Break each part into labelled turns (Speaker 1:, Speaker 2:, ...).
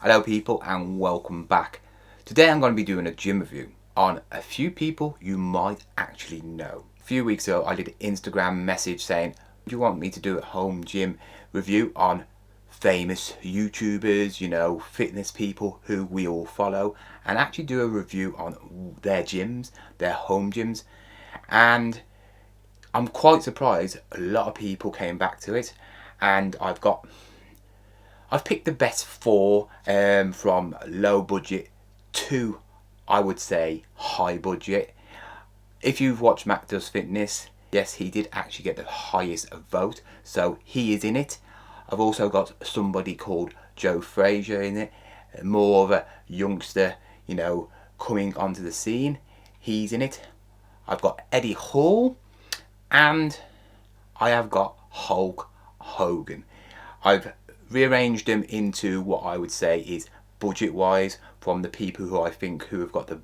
Speaker 1: Hello people and welcome back. Today I'm going to be doing a gym review on a few people you might actually know. A few weeks ago I did an Instagram message saying, do you want me to do a home gym review on famous YouTubers, you know, fitness people who we all follow, and actually do a review on their gyms, their home gyms. And I'm quite surprised a lot of people came back to it, and I've picked the best four from low budget to, I would say, high budget. If you've watched MattDoesFitness, yes, he did actually get the highest vote, so he is in it. I've also got somebody called Joe Fazer in it, more of a youngster, you know, coming onto the scene. He's in it. I've got Eddie Hall, and I have got Hulk Hogan. I've rearranged them into what I would say is budget wise, from the people who I think who have got the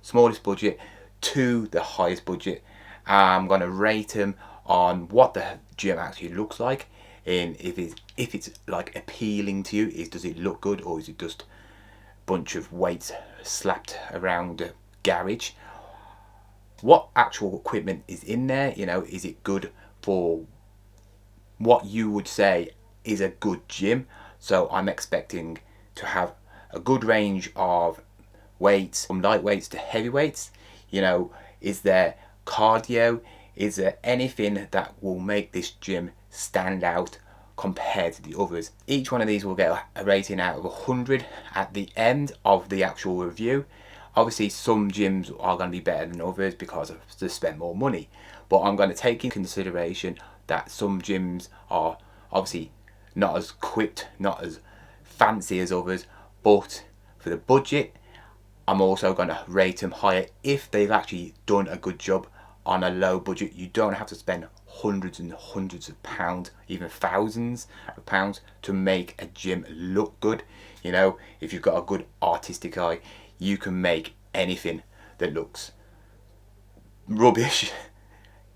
Speaker 1: smallest budget to the highest budget. I'm going to rate them on what the gym actually looks like, and if it's like appealing to you, does it look good, or is it just a bunch of weights slapped around a garage? What actual equipment is in there, you know, is it good for what you would say is a good gym? So I'm expecting to have a good range of weights, from light weights to heavy weights. You know, is there cardio? Is there anything that will make this gym stand out compared to the others? Each one of these will get a rating out of 100 at the end of the actual review. Obviously some gyms are going to be better than others because they spend more money, but I'm going to take in consideration that some gyms are obviously not as equipped, not as fancy as others, but for the budget I'm also going to rate them higher if they've actually done a good job on a low budget. You don't have to spend hundreds and hundreds of pounds, even thousands of pounds, to make a gym look good. You know, if you've got a good artistic eye, you can make anything that looks rubbish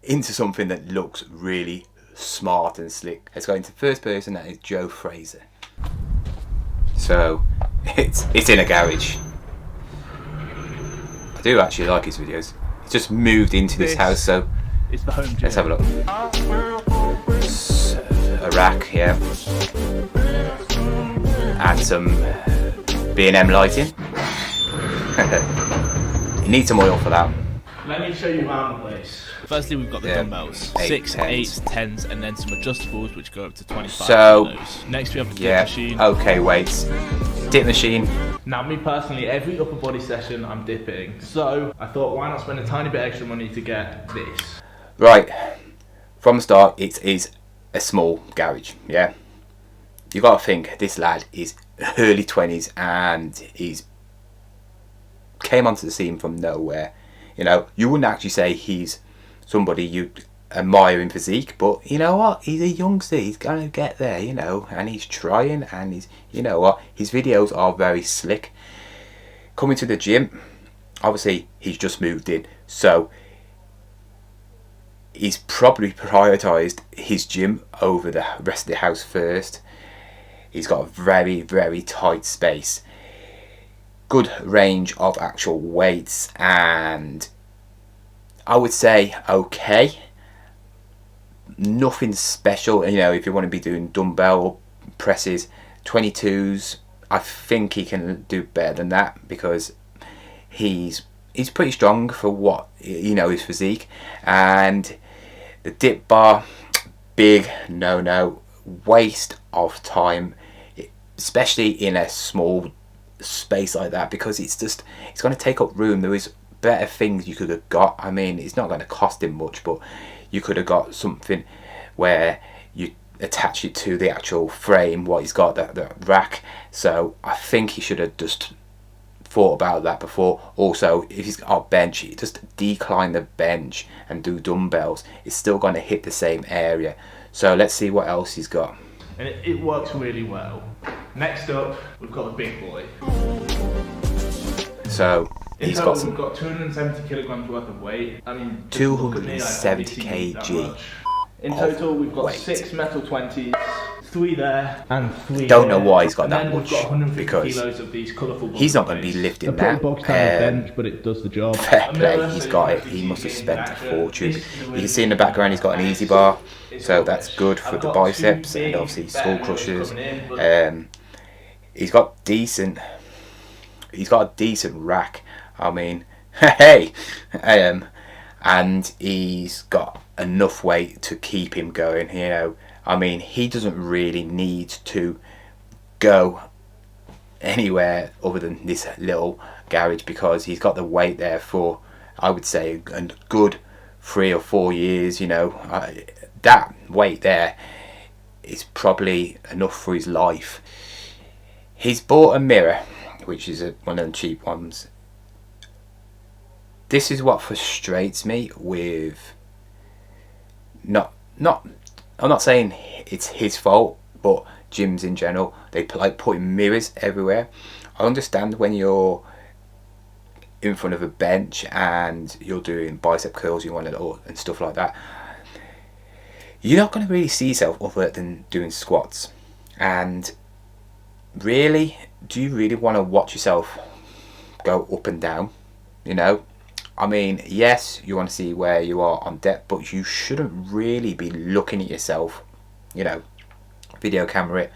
Speaker 1: into something that looks really smart and slick. Let's go into the first person, that is Joe Fazer. So it's in a garage. I do actually like his videos. He's just moved into this house, so
Speaker 2: it's the home gym.
Speaker 1: Let's have a look. A rack, yeah, and some B&M lighting. You need some oil for that.
Speaker 2: Let me show you around the place. Firstly, we've got the dumbbells, 6, 8, 10s, and then some adjustables which go up to 25 kilos. Next, we have the dip machine.
Speaker 1: Okay, weights. Dip machine.
Speaker 2: Now, me personally, every upper body session I'm dipping, so I thought, why not spend a tiny bit extra money to get this?
Speaker 1: Right, from the start, it is a small garage. Yeah, you got to think this lad is early 20s and he's came onto the scene from nowhere. You know, you wouldn't actually say he's somebody you admire in physique, but you know what, he's a youngster, he's gonna get there, you know, and he's trying, and he's, you know what, his videos are very slick. Coming to the gym, obviously he's just moved in, so he's probably prioritized his gym over the rest of the house first. He's got a very, very tight space, good range of actual weights, and I would say okay, nothing special. You know, if you want to be doing dumbbell presses, 22s, I think he can do better than that, because he's pretty strong for what, you know, his physique. And the dip bar, big no, waste of time, especially in a small space like that, because it's going to take up room. There is better things you could have got. I mean, it's not going to cost him much, but you could have got something where you attach it to the actual frame, what he's got, that rack. So I think he should have just thought about that before. Also, if he's got a bench, just decline the bench and do dumbbells. It's still going to hit the same area. So let's see what else he's got.
Speaker 2: And it works really well. Next up, we've got the big boy.
Speaker 1: So
Speaker 2: we've got 270 kilograms worth of weight. I mean,
Speaker 1: 270 kg.
Speaker 2: In total, we've got 6 metal 20s, 3 there and 3
Speaker 1: Don't
Speaker 2: here.
Speaker 1: know why he's got
Speaker 2: and
Speaker 1: that much, because
Speaker 2: kilos of these colourful
Speaker 1: he's not going to be lifting that.
Speaker 2: bench, but it does the job.
Speaker 1: Fair play, he's got it. He must have spent a fortune. You can see in the background he's got an easy bar, so that's good for the biceps and obviously skull crushers. He's got a decent rack. I mean, hey, and he's got enough weight to keep him going. You know, I mean, he doesn't really need to go anywhere other than this little garage, because he's got the weight there for, I would say, a good 3 or 4 years. You know, that weight there is probably enough for his life. He's bought a mirror, which is one of the cheap ones. This is what frustrates me with I'm not saying it's his fault, but gyms in general, they like putting mirrors everywhere. I understand when you're in front of a bench and you're doing bicep curls, you want it all and stuff like that. You're not going to really see yourself other than doing squats. And really, do you really want to watch yourself go up and down? You know, I mean, yes, you want to see where you are on depth, but you shouldn't really be looking at yourself, you know, video camera it,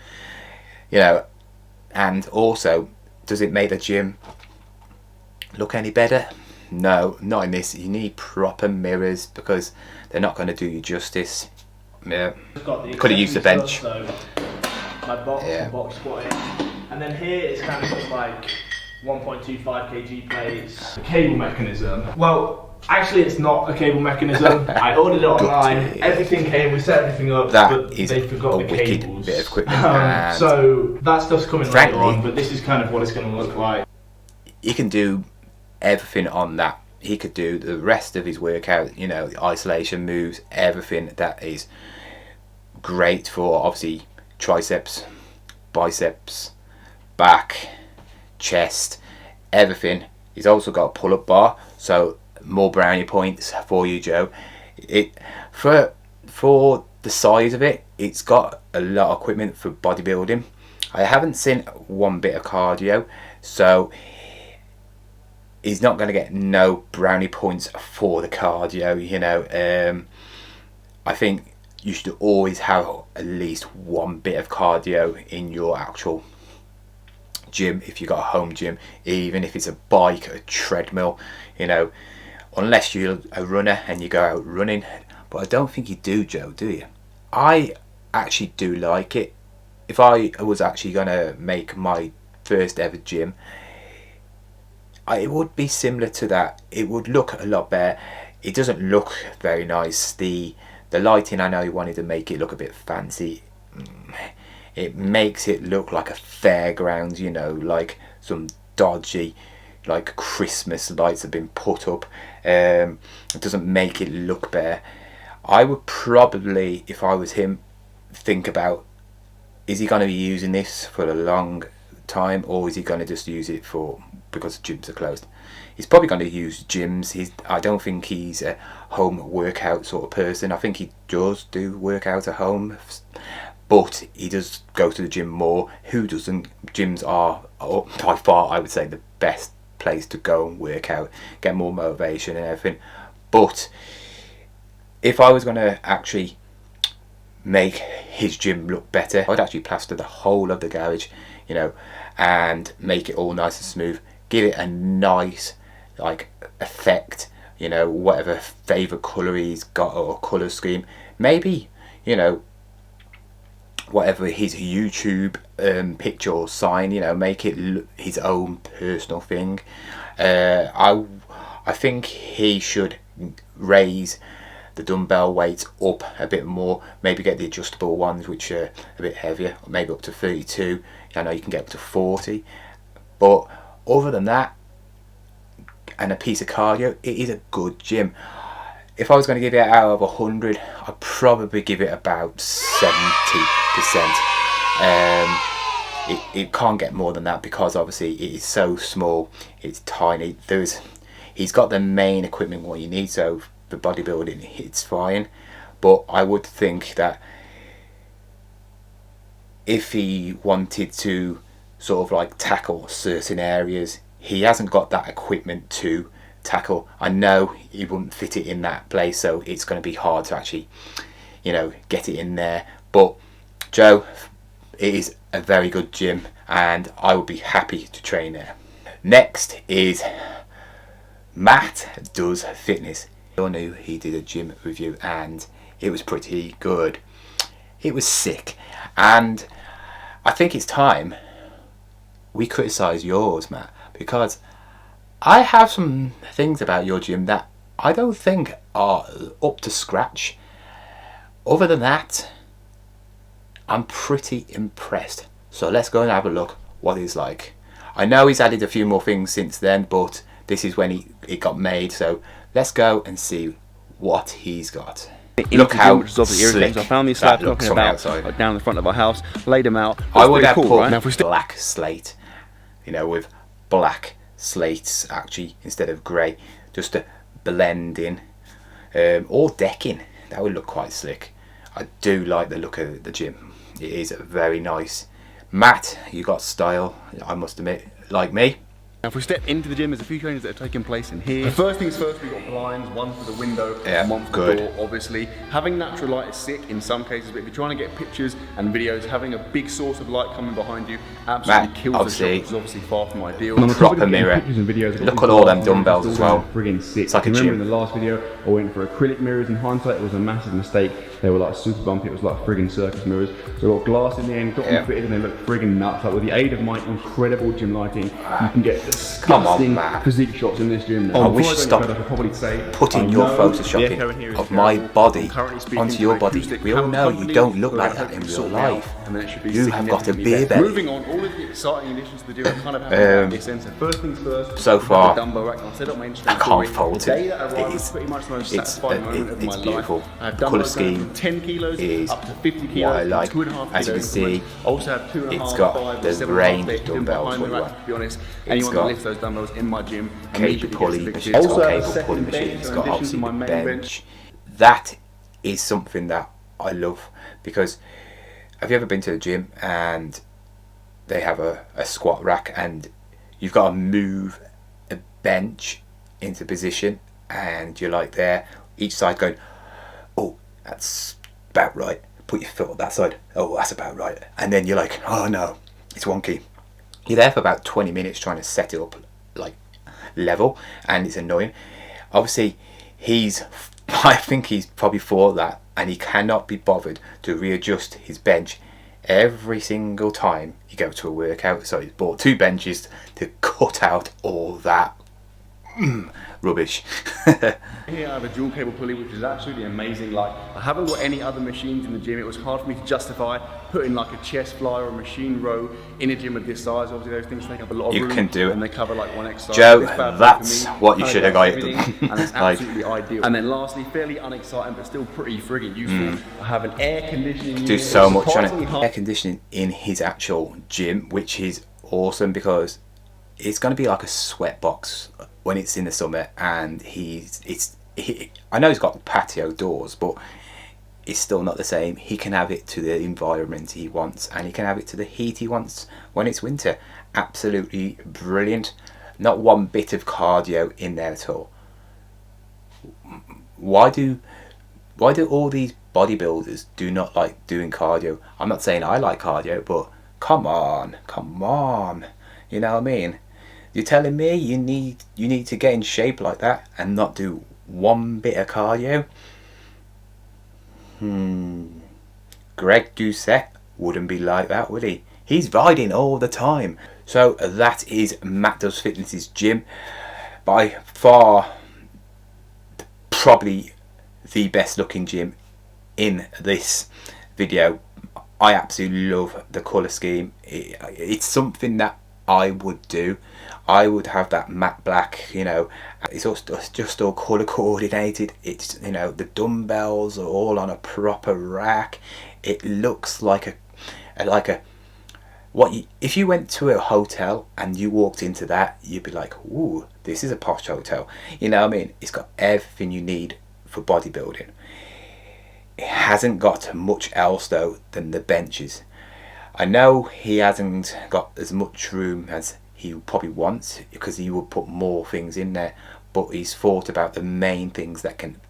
Speaker 1: you know. And also, does it make the gym look any better? No, not in this. You need proper mirrors, because they're not going to do you justice. Yeah, could have used the bench.
Speaker 2: So my box and box squatting, and then here it's kind of got like 1.25 kg plates, a cable mechanism. Well, actually it's not a cable mechanism. I ordered it online, everything came, we set everything up, but they forgot the cables.
Speaker 1: Bit of equipment.
Speaker 2: So that stuff's coming later on, but this is kind of what it's going to look like.
Speaker 1: You can do everything on that. He could do the rest of his workout, you know, the isolation moves, everything that is great for obviously triceps, biceps, back, chest, everything. He's also got a pull-up bar, so more brownie points for you, Joe. It for the size of it, it's got a lot of equipment for bodybuilding. I haven't seen one bit of cardio, so he's not going to get no brownie points for the cardio, you know. I think you should always have at least one bit of cardio in your actual gym, if you got a home gym, even if it's a bike, a treadmill, you know, unless you're a runner and you go out running. But I don't think you do, Joe, do you? I actually do like it. If I was actually going to make my first ever gym, it would be similar to that. It would look a lot better. It doesn't look very nice. The lighting, I know he wanted to make it look a bit fancy. It makes it look like a fairground, you know, like some dodgy, like Christmas lights have been put up. It doesn't make it look better. I would probably, if I was him, think about, is he going to be using this for a long time, or is he going to just use it for because gyms are closed? He's probably going to use gyms. I don't think he's a home workout sort of person. I think he does do workouts at home, but he does go to the gym more. Who doesn't? Gyms are by far, I would say, the best place to go and work out, get more motivation and everything. But if I was going to actually make his gym look better, I'd actually plaster the whole of the garage, you know, and make it all nice and smooth. Give it a nice like effect, you know, whatever favourite colour he's got or colour scheme. Maybe, you know, whatever his YouTube picture or sign, you know, make it his own personal thing. I think he should raise the dumbbell weights up a bit more, maybe get the adjustable ones which are a bit heavier, maybe up to 32. I know you can get up to 40, but other than that and a piece of cardio, it is a good gym. If I was going to give it out of 100, I'd probably give it about 70%. It can't get more than that, because obviously it is so small, it's tiny. He's got the main equipment what you need, so for bodybuilding it's fine. But I would think that if he wanted to sort of like tackle certain areas, he hasn't got that equipment to tackle. I know he wouldn't fit it in that place, so it's going to be hard to actually, you know, get it in there. But Joe, it is a very good gym and I would be happy to train there. Next is MattDoesFitness. I knew he did a gym review and it was pretty good. It was sick, and I think it's time we criticise yours, Matt, because I have some things about your gym that I don't think are up to scratch. Other than that, I'm pretty impressed. So let's go and have a look what it's like. I know he's added a few more things since then, but this is when it got made, so let's go and see what he's got. Look how slick
Speaker 3: I found these
Speaker 1: that
Speaker 3: slabs
Speaker 1: looks
Speaker 3: talking
Speaker 1: from the
Speaker 3: about
Speaker 1: outside.
Speaker 3: down the front of our house, laid them out.
Speaker 1: I would have
Speaker 3: cool,
Speaker 1: put
Speaker 3: right? Now, if we
Speaker 1: black slate, you know, with black slates actually instead of grey, just to blend in, or decking. That would look quite slick. I do like the look of the gym. It is very nice. Matt, you got style, I must admit, like me.
Speaker 3: Now if we step into the gym, there's a few changes that are taking place in here. The first things first, we've got blinds, one for the window, and one for the door, obviously. Having natural light is sick in some cases, but if you're trying to get pictures and videos, having a big source of light coming behind you absolutely kills the shot, which is obviously far from ideal.
Speaker 1: Proper mirror. Look at all them dumbbells as well.
Speaker 3: Friggin' sick.
Speaker 1: It's like a gym.
Speaker 3: Remember in the last video, I went for acrylic mirrors. In hindsight, it was a massive mistake. They were like super bumpy, it was like friggin' circus mirrors. So I got glass in the end, got them fitted, and they look friggin' nuts. Like with the aid of my incredible gym lighting, you can get disgusting physique shots in this gym.
Speaker 1: I wish you stopped putting your photoshopping of my body onto your body. We all know you don't look like that in real life. You have got a beer belly.
Speaker 3: Moving on, all of the exciting additions to the gym kind of have this sense. First things first.
Speaker 1: So far,
Speaker 3: I
Speaker 1: can't fault it. It's beautiful. The colour scheme
Speaker 3: 10 kilos
Speaker 1: is
Speaker 3: up to 50 kilos,
Speaker 1: what I like. As you can see,
Speaker 3: also have 2.5,
Speaker 1: it's got
Speaker 3: 5,
Speaker 1: the
Speaker 3: 7.5
Speaker 1: range
Speaker 3: hidden
Speaker 1: dumbbells.
Speaker 3: behind the rack, to be honest. Anyone that lifts those dumbbells in my gym,
Speaker 1: Cable pulley machine. It's got cable pulley machine. It's got obviously the bench. That is something that I love, because have you ever been to a gym and they have a squat rack and you've got to move a bench into position and you're like there, each side going, oh, that's about right. Put your foot on that side. Oh, that's about right. And then you're like, oh no, it's wonky. You're there for about 20 minutes trying to set it up like level, and it's annoying. Obviously, I think he's probably thought that, and he cannot be bothered to readjust his bench every single time you go to a workout. So he's bought 2 benches to cut out all that rubbish.
Speaker 3: Here I have a dual cable pulley, which is absolutely amazing. Like, I haven't got any other machines in the gym. It was hard for me to justify putting like a chest fly or a machine row in a gym of this size. Obviously those things take up a lot of room.
Speaker 1: You can do it.
Speaker 3: And they cover like one exercise.
Speaker 1: Joe, that's what you should have got.
Speaker 3: And it's absolutely ideal. And then lastly, fairly unexciting but still pretty friggin' useful, I have an air conditioning unit.
Speaker 1: Do so much on it. Air conditioning in his actual gym, which is awesome, because it's going to be like a sweat box when it's in the summer, and I know he's got patio doors, but it's still not the same. He can have it to the environment he wants, and he can have it to the heat he wants when it's winter. Absolutely brilliant. Not one bit of cardio in there at all. Why do all these bodybuilders do not like doing cardio? I'm not saying I like cardio, but come on, you know what I mean? You're telling me you need to get in shape like that and not do one bit of cardio? Greg Doucette wouldn't be like that, would he? He's riding all the time. So that is MattDoesFitness's gym. By far, probably the best looking gym in this video. I absolutely love the colour scheme. It's something that I would do. I would have that matte black, you know. It's just all colour coordinated. It's, you know, the dumbbells are all on a proper rack. It looks like if you went to a hotel and you walked into that, you'd be like, ooh, this is a posh hotel. You know what I mean? It's got everything you need for bodybuilding. It hasn't got much else though than the benches. I know he hasn't got as much room as he probably wants, because he will put more things in there, but he's thought about the main things that can,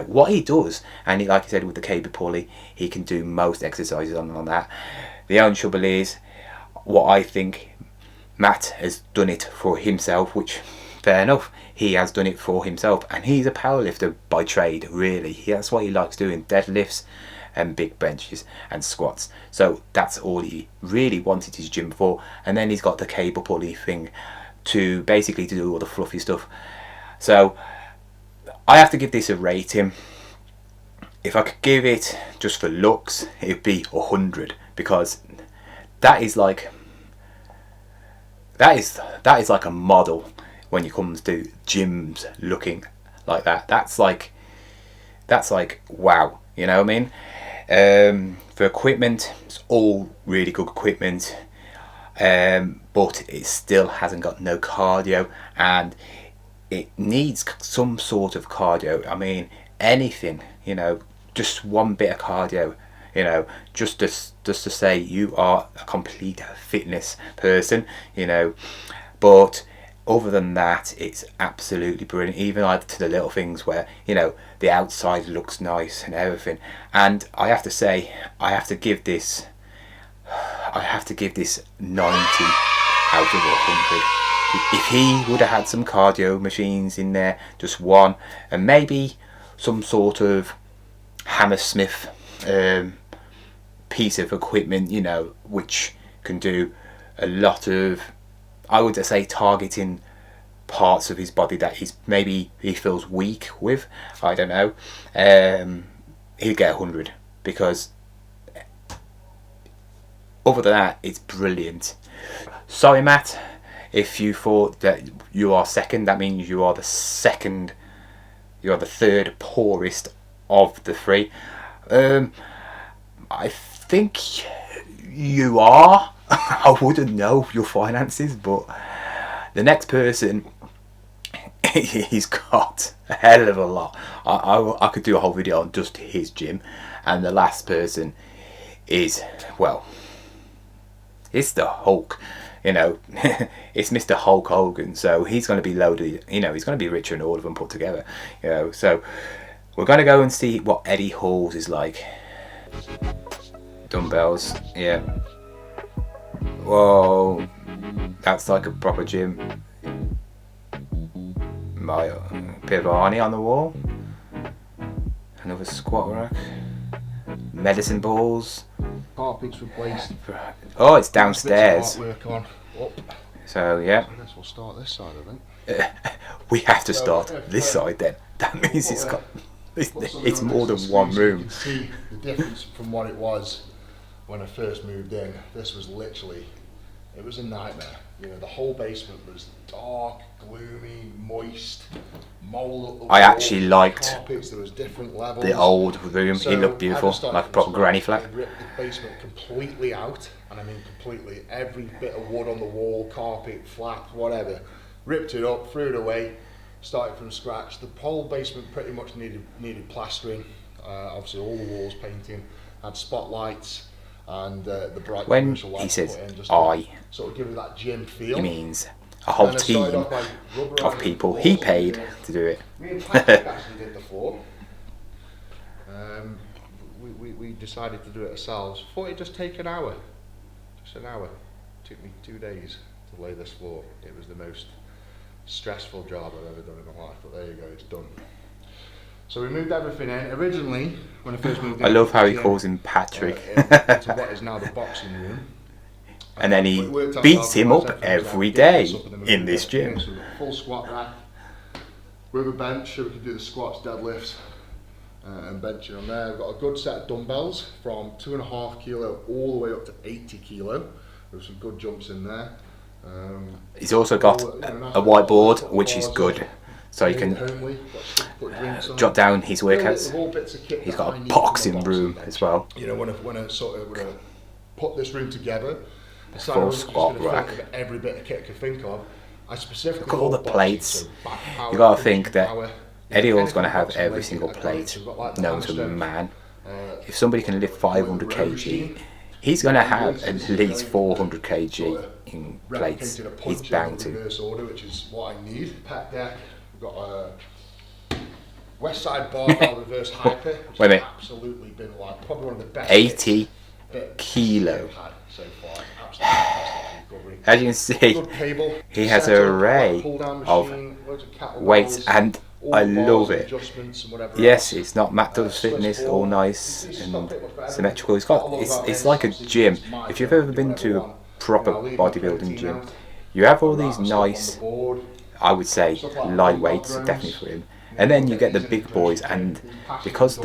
Speaker 1: what he does. And like I said, with the cable pulley, he can do most exercises on that. The only trouble is, what I think, Matt has done it for himself, which, fair enough, he has done it for himself, and he's a powerlifter by trade, really. That's what he likes doing, deadlifts and big benches and squats. So that's all he really wanted his gym for. And then he's got the cable pulley thing to basically to do all the fluffy stuff. So I have to give this a rating. If I could give it just for looks, it'd be 100, because that is like a model when it comes to gyms looking like that. That's like wow, you know what I mean? For equipment, it's all really good equipment, but it still hasn't got no cardio, and it needs some sort of cardio. I mean, anything, just one bit of cardio, just to say you are a complete fitness person, but other than that, it's absolutely brilliant. Even like to the little things where the outside looks nice and everything. And I have to say, I have to give this 90 out of 100. If he would have had some cardio machines in there, just one, and maybe some sort of Hammersmith piece of equipment, which can do a lot of, I would say, targeting parts of his body that he feels weak with. I don't know. He'd get 100, because other than that, it's brilliant. Sorry, Matt, if you thought that you are second. That means you are the second. You are the third poorest of the three. I think you are. I wouldn't know your finances, but the next person, he's got a hell of a lot. I could do a whole video on just his gym. And the last person is, well, it's the Hulk, it's Mr. Hulk Hogan. So he's going to be loaded, he's going to be richer than all of them put together, so we're going to go and see what Eddie Hall's is like. Dumbbells, yeah. Whoa, that's like a proper gym. My bit of Arnie on the wall. Another squat rack. Medicine balls.
Speaker 4: Carpet's replaced.
Speaker 1: Oh, it's downstairs.
Speaker 4: Work on. Up.
Speaker 1: So yeah.
Speaker 4: So I guess we'll start this side, I think.
Speaker 1: We have to start this side then. That means it's more than one room.
Speaker 4: You can see the difference from what it was when I first moved in. This was literally, it was a nightmare. The whole basement was dark, gloomy, moist, mold.
Speaker 1: I actually liked
Speaker 4: carpets, there was different levels.
Speaker 1: The old room.
Speaker 4: So
Speaker 1: it looked beautiful, like a proper granny flat.
Speaker 4: I ripped the basement completely out, and I mean completely. Every bit of wood on the wall, carpet, flat, whatever. Ripped it up, threw it away, started from scratch. The whole basement pretty much needed plastering. Obviously all the walls painting, had spotlights, and the bright commercial lights.
Speaker 1: When he says
Speaker 4: put in just
Speaker 1: I,
Speaker 4: sort of give it that gym feel.
Speaker 1: he means a whole team of people he paid to do it.
Speaker 4: Me and Patrick actually did the floor. We decided to do it ourselves. Thought it'd just take an hour. Just an hour. Took me 2 days to lay this floor. It was the most stressful job I've ever done in my life, but there you go, it's done. So we moved everything in. Originally, when I first moved in,
Speaker 1: I love how he calls him Patrick.
Speaker 4: Into what is now the boxing room.
Speaker 1: And then he beats him up every day in this gym.
Speaker 4: So we've got a full squat rack with a bench, so we can do the squats, deadlifts, and benching on there. We've got a good set of dumbbells from 2.5 kilo all the way up to 80 kilo. There's some good jumps in there.
Speaker 1: He's also got a whiteboard, which is good, so you can jot down his workouts. He's got a boxing room as well.
Speaker 4: When I put this room together,
Speaker 1: full squat rack.
Speaker 4: Every bit of kit I could think of. I specifically
Speaker 1: look at all the plates. You gotta think that Eddie Hall's gonna have every single plate known to man. If somebody can lift 500 kg, He's going to have at least 400 kg in plates. He's bound to.
Speaker 4: Reverse order, which is what I need. Pec deck. We've got a West Side barbell reverse hyper, which has absolutely been like probably one of the best
Speaker 1: 80 kilo.
Speaker 4: I've had so far. Absolutely fantastic recovery.
Speaker 1: As you can see,
Speaker 4: Good cable,
Speaker 1: he has an array of weights, and I love it. Yes, it's not MattDoesFitness, all nice and symmetrical. It's like a gym. If you've ever been to a proper bodybuilding gym, you have all these nice, I would say, lightweights, definitely for him. And then you get the big boys, and because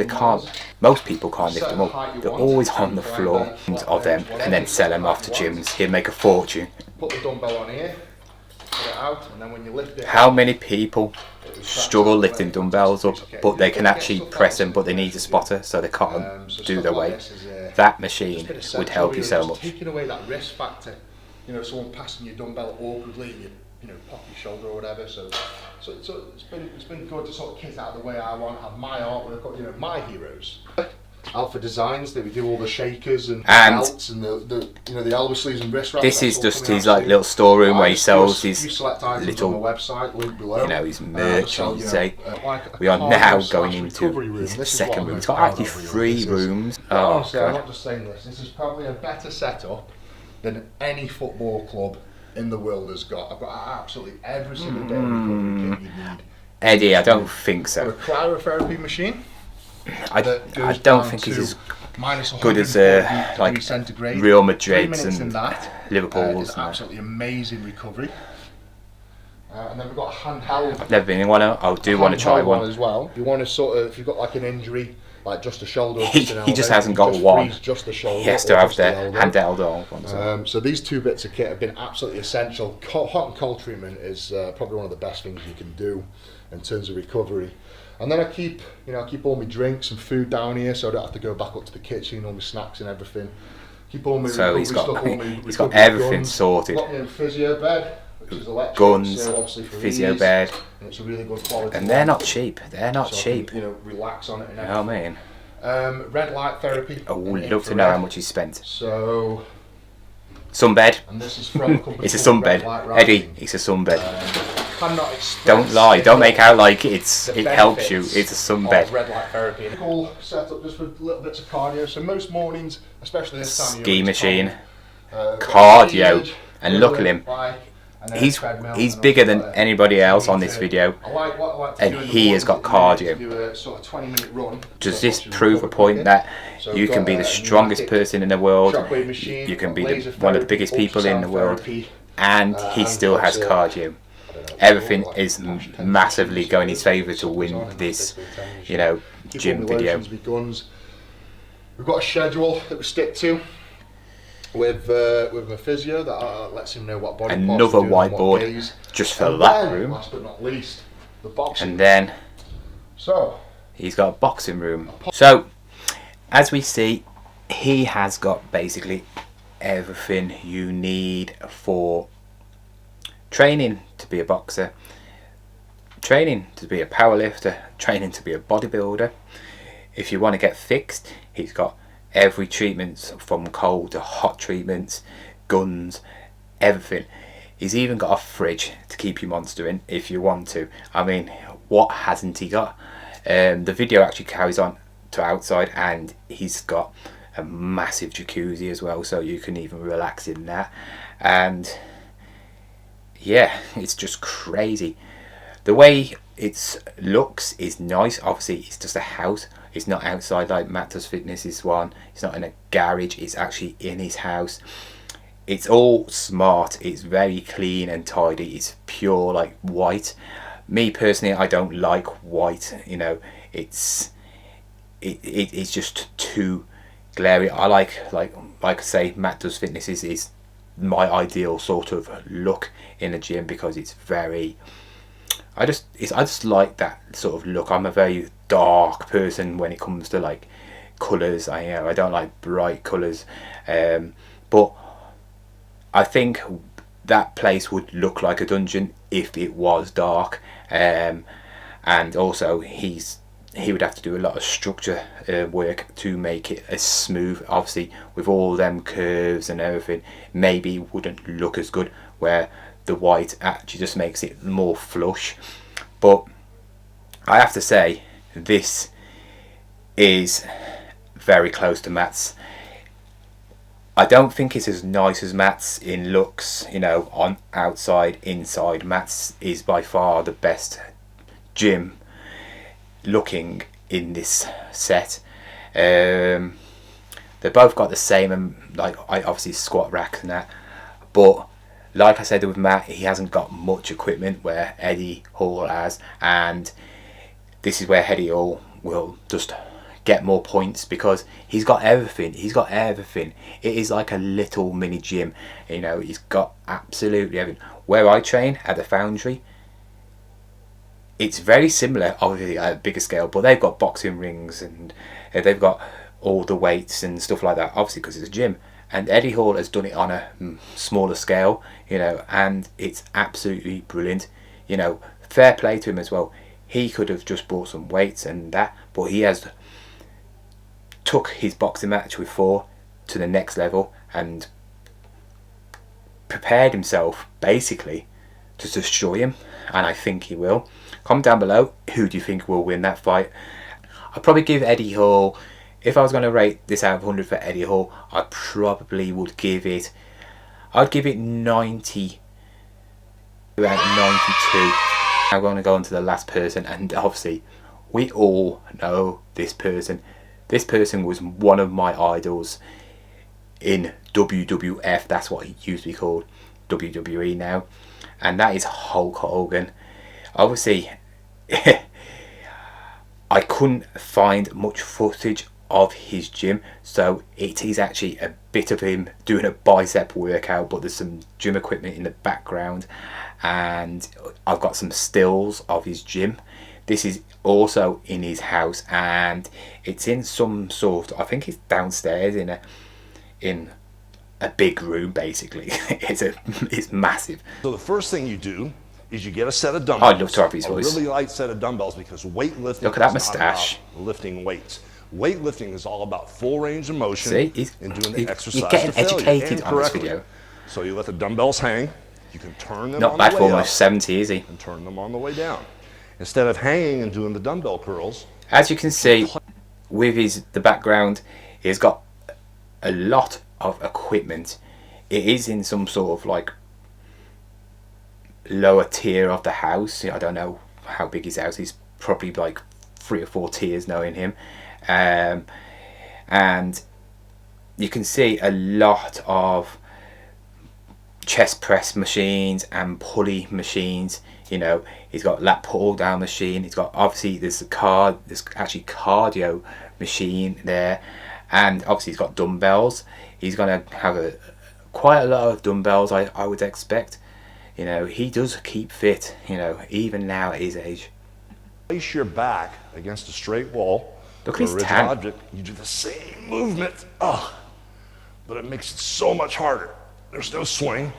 Speaker 1: most people can't lift them up, they're always on the floor of them, and then sell them off to gyms. He'll make a fortune.
Speaker 4: Put the dumbbell on here, put it out, and then when you lift it,
Speaker 1: how many people struggle lifting dumbbells up, but they can actually press them, but they need a spotter, so they can't do their weight? That machine would help you so much.
Speaker 4: Taking away that risk factor, you know, someone passing your dumbbell awkwardly, you know, pop your shoulder or whatever. So it's been good to sort of kit out the way I want, have my artwork, you know, my heroes. Alpha Designs, they do all the shakers and belts and the you know, the elbow sleeves and wrist wraps.
Speaker 1: This is just his like little storeroom where he sells his little,
Speaker 4: website, link below.
Speaker 1: You know, his merch, I would say. We are now going into his second room. It's got actually 3 rooms. Oh,
Speaker 4: honestly, I'm not just saying this. This is probably a better setup than any football club in the world has got. I've got absolutely every single bit of recovery kit you need.
Speaker 1: Eddie, I don't think so.
Speaker 4: A cryotherapy machine.
Speaker 1: I don't think he's as good as like Real Madrid's and Liverpool's.
Speaker 4: It's absolutely amazing recovery. And then we've got a handheld.
Speaker 1: I've never been in one. I do want to try one
Speaker 4: as well. You want to sort of, if you've got like an injury, like just a shoulder.
Speaker 1: He just hasn't got one.
Speaker 4: Just the shoulder.
Speaker 1: He has to have the handheld one.
Speaker 4: So these 2 bits of kit have been absolutely essential. Hot and cold treatment is probably one of the best things you can do in terms of recovery. And then I keep all my drinks and food down here, so I don't have to go back up to the kitchen, all my snacks and everything. Keep all my
Speaker 1: so he's got
Speaker 4: stuff,
Speaker 1: he's got everything sorted.
Speaker 4: Got me a physio bed, which is electric,
Speaker 1: guns,
Speaker 4: so obviously for
Speaker 1: physio
Speaker 4: ease,
Speaker 1: bed,
Speaker 4: and it's a really good quality.
Speaker 1: And they're not cheap. They're not cheap.
Speaker 4: You know, relax on it and
Speaker 1: everything.
Speaker 4: I mean. Red light therapy.
Speaker 1: I would love to know how much he spent.
Speaker 4: So.
Speaker 1: Sunbed.
Speaker 4: And this is from
Speaker 1: it's a sunbed. Eddie, it's a sunbed. Don't lie.
Speaker 4: Don't
Speaker 1: Don't make out like it helps you. It's a sunbed.
Speaker 4: Red light therapy. Cool setup just with little bits of cardio. So most mornings, especially this time of
Speaker 1: ski
Speaker 4: year,
Speaker 1: machine, cardio, and look at him. He's bigger than anybody else on this video, and he has got cardio. Does this prove a point that you can be the strongest person in the world, you can be one of the biggest people in the world, and he still has cardio? Everything is massively going in his favour to win this, you know, gym video.
Speaker 4: We've got a schedule that we stick to with my physio that lets him know what body parts
Speaker 1: another whiteboard just for that room.
Speaker 4: Last but not least, the boxing.
Speaker 1: And then he's got a boxing room. So as we see, he has got basically everything you need for training to be a boxer, training to be a powerlifter, training to be a bodybuilder. If you want to get fixed, he's got every treatment from cold to hot treatments, guns, everything. He's even got a fridge to keep your monster in if you want to. I mean, what hasn't he got? The video actually carries on to outside, and he's got a massive jacuzzi as well, so you can even relax in that. And yeah, it's just crazy. The way it looks is nice. Obviously, it's just a house. It's not outside like MattDoesFitness one. It's not in a garage. It's actually in his house. It's all smart. It's very clean and tidy. It's pure like white. Me personally, I don't like white. You know, it's just too glary. I like I say, MattDoesFitness is my ideal sort of look in a gym, because it's very, I just like that sort of look. I'm a very dark person when it comes to like colours. I don't like bright colours, but I think that place would look like a dungeon if it was dark. And also he he would have to do a lot of structure work to make it as smooth. Obviously with all them curves and everything, maybe it wouldn't look as good, where the white actually just makes it more flush. But I have to say, this is very close to Matt's. I don't think it's as nice as Matt's in looks, you know, on outside, inside. Matt's is by far the best gym looking in this set. They both got the same, like, obviously squat racks and that, but like I said with Matt, he hasn't got much equipment where Eddie Hall has, and this is where Eddie Hall will just get more points because he's got everything. He's got everything. It is like a little mini gym, you know. He's got absolutely everything. Where I train at the Foundry, it's very similar, obviously at a bigger scale, but they've got boxing rings and they've got all the weights and stuff like that, obviously because it's a gym. And Eddie Hall has done it on a smaller scale, you know, and it's absolutely brilliant. You know, fair play to him as well. He could have just bought some weights and that, but he has took his boxing match with 4 to the next level and prepared himself basically to destroy him, and I think he will. Comment down below, who do you think will win that fight? I'd probably give Eddie Hall, if I was going to rate this out of 100 for Eddie Hall, I probably would give it, I'd give it 90, about 92. I'm going to go on to the last person, and obviously we all know this person. This person was one of my idols in WWF, that's what he used to be called, WWE now, and that is Hulk Hogan. Obviously I couldn't find much footage of his gym, so it is actually a bit of him doing a bicep workout, but there's some gym equipment in the background, and I've got some stills of his gym. This is also in his house, and it's in some sort, I think it's downstairs in a big room basically. It's massive.
Speaker 5: So the first thing you do is you get a set of dumbbells.
Speaker 1: I'd love to have his voice.
Speaker 5: A really light set of dumbbells, because weightlifting
Speaker 1: Look at that
Speaker 5: is not
Speaker 1: moustache.
Speaker 5: about lifting weights. Weightlifting is all about full range of motion.
Speaker 1: See,
Speaker 5: and doing the exercise
Speaker 1: you're getting
Speaker 5: to failure,
Speaker 1: educated
Speaker 5: and
Speaker 1: on this
Speaker 5: correctly.
Speaker 1: video.
Speaker 5: So you let the dumbbells hang. You can turn them
Speaker 1: Not
Speaker 5: on
Speaker 1: bad
Speaker 5: the
Speaker 1: for
Speaker 5: way
Speaker 1: almost
Speaker 5: up
Speaker 1: 70, is he?
Speaker 5: and turn them on the way down. Instead of hanging and doing the dumbbell curls.
Speaker 1: As you can see with the background, he's got a lot of equipment. It is in some sort of like lower tier of the house. I don't know how big his house is, probably like 3 or 4 tiers knowing him, and you can see a lot of chest press machines and pulley machines. You know, he's got lat pull down machine, he's got, obviously there's actually cardio machine there, and obviously he's got dumbbells. He's gonna have quite a lot of dumbbells, I would expect. You know, he does keep fit, you know, even now at his age.
Speaker 5: Place your back against a straight wall.
Speaker 1: Look at
Speaker 5: or
Speaker 1: his
Speaker 5: a rigid
Speaker 1: tan.
Speaker 5: object. You do the same movement, but it makes it so much harder. There's no swing.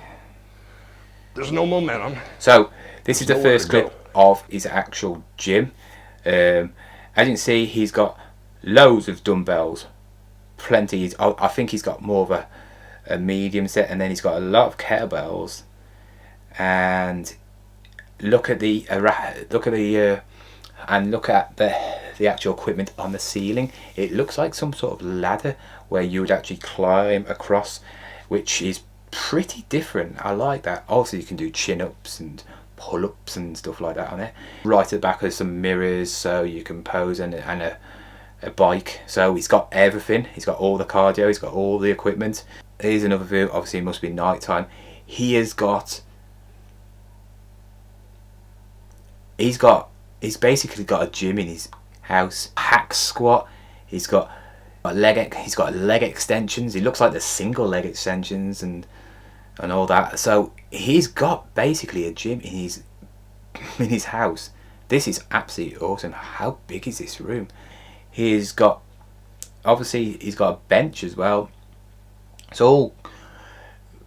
Speaker 5: There's no momentum.
Speaker 1: So this is the
Speaker 5: nowhere
Speaker 1: first
Speaker 5: to
Speaker 1: clip
Speaker 5: go.
Speaker 1: of his actual gym. As you can see, he's got loads of dumbbells, plenty. I think he's got more of a medium set, and then he's got a lot of kettlebells. And look at the actual equipment on the ceiling. It looks like some sort of ladder where you would actually climb across, which is pretty different. I like that. Also, you can do chin-ups and pull-ups and stuff like that on it. Right at the back there's some mirrors so you can pose, and a bike. So he's got everything. He's got all the cardio, he's got all the equipment. Here's another view. Obviously it must be night time. He's basically got a gym in his house. Hack squat. He's got leg extensions. He looks like the single leg extensions and all that. So he's got basically a gym in his house. This is absolutely awesome. How big is this room? He's got a bench as well. It's all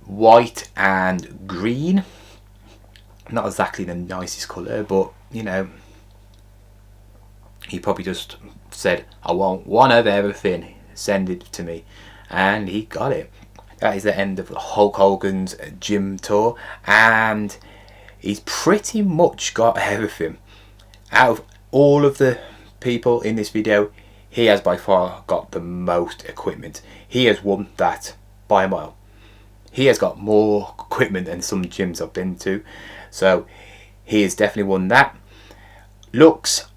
Speaker 1: white and green. Not exactly the nicest colour, but you know, He probably just said, I want one of everything, send it to me, and he got it. That is the end of Hulk Hogan's gym tour, and he's pretty much got everything. Out of all of the people in this video, he has by far got the most equipment. He has won that by a mile. He has got more equipment than some gyms I've been to, so he has definitely won that. Looks,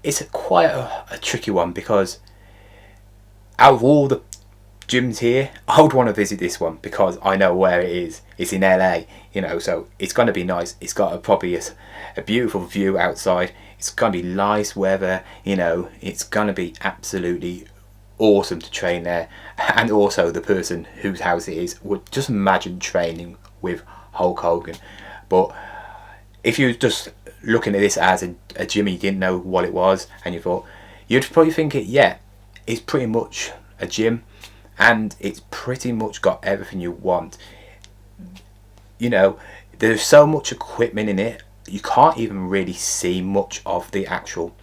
Speaker 1: it's quite a tricky one, because out of all the gyms here, I would want to visit this one because I know where it is. It's in LA, you know, so it's going to be nice. It's got probably a beautiful view outside. It's going to be nice weather, you know. It's going to be absolutely awesome to train there. And also the person whose house it is would just imagine training with Hulk Hogan. But if you're just looking at this as a gym, you didn't know what it was, and you thought, you'd probably think it's pretty much a gym, and it's pretty much got everything you want. You know, there's so much equipment in it, you can't even really see much of the actual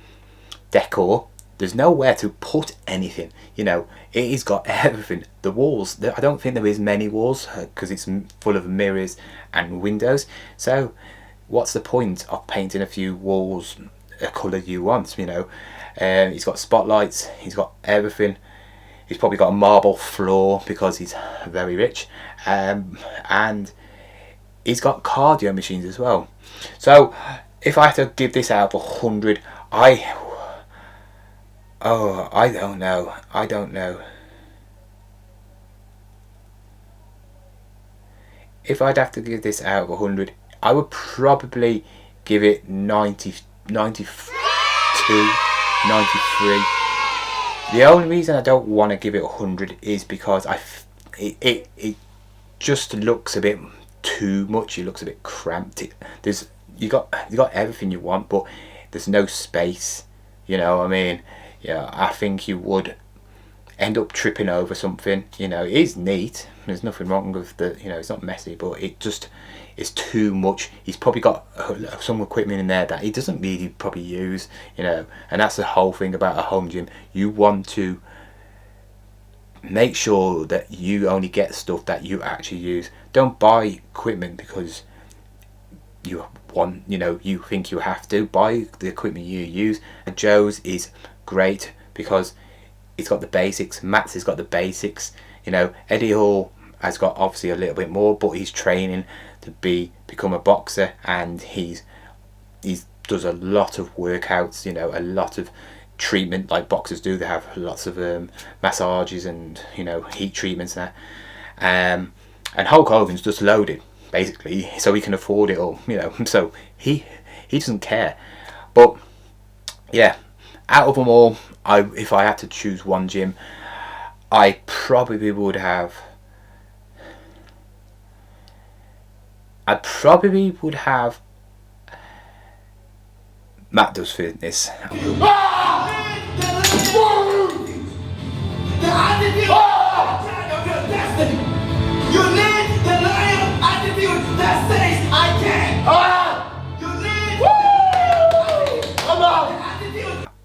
Speaker 1: decor. There's nowhere to put anything, you know. It has got everything. The walls, I don't think there is many walls, because it's full of mirrors and windows. So what's the point of painting a few walls a colour you want, you know? He's got spotlights, he's got everything. He's probably got a marble floor because he's very rich, and he's got cardio machines as well. So if I had to give this out of 100, I don't know. If I'd have to give this out of 100, I would probably give it 90, 92, 93. The only reason I don't want to give it 100 is because it just looks a bit too much. It looks a bit cramped. You got everything you want, but there's no space. You know what I mean? Yeah, I think you would end up tripping over something. You know, it is neat. There's nothing wrong with it's not messy, but it's too much. He's probably got some equipment in there that he doesn't really probably use, you know, and that's the whole thing about a home gym. You want to make sure that you only get stuff that you actually use. Don't buy equipment because you think you have to. Buy the equipment you use. And Joe's is great because it's got the basics. Matt's has got the basics. You know, Eddie Hall has got obviously a little bit more, but he's training to become a boxer, and he's does a lot of workouts, you know, a lot of treatment like boxers do. They have lots of massages and, you know, heat treatments and that. And Hulk Hogan's just loaded basically, so he can afford it all, you know. So he doesn't care. But yeah, out of them all, if I had to choose one gym, I probably would have MattDoesFitness.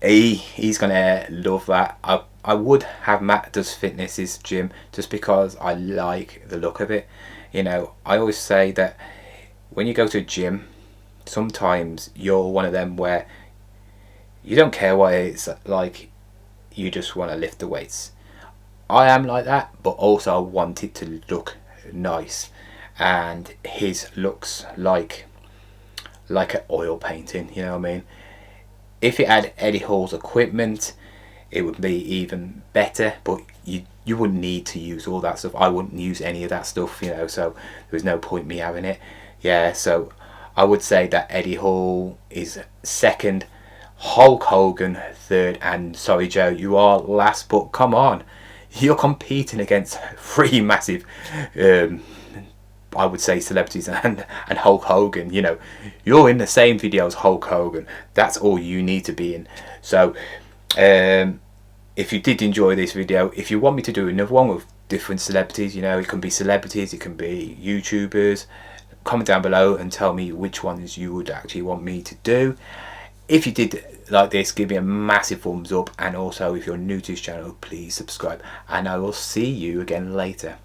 Speaker 1: He's gonna love that. I would have MattDoesFitness's gym just because I like the look of it. You know, I always say that when you go to a gym, sometimes you're one of them where you don't care what it's like, you just want to lift the weights. I am like that, but also I want it to look nice, and his looks like an oil painting, you know what I mean? If it had Eddie Hall's equipment, it would be even better, but you wouldn't need to use all that stuff. I wouldn't use any of that stuff, you know, so there was no point me having it. Yeah, so I would say that Eddie Hall is second, Hulk Hogan third, and sorry Joe, you are last, but come on, you're competing against three massive I would say celebrities and Hulk Hogan. You know, you're in the same video as Hulk Hogan. That's all you need to be in. So if you did enjoy this video, if you want me to do another one with different celebrities, you know, it can be celebrities, it can be YouTubers, comment down below and tell me which ones you would actually want me to do. If you did like this, give me a massive thumbs up, and also if you're new to this channel, please subscribe, and I will see you again later.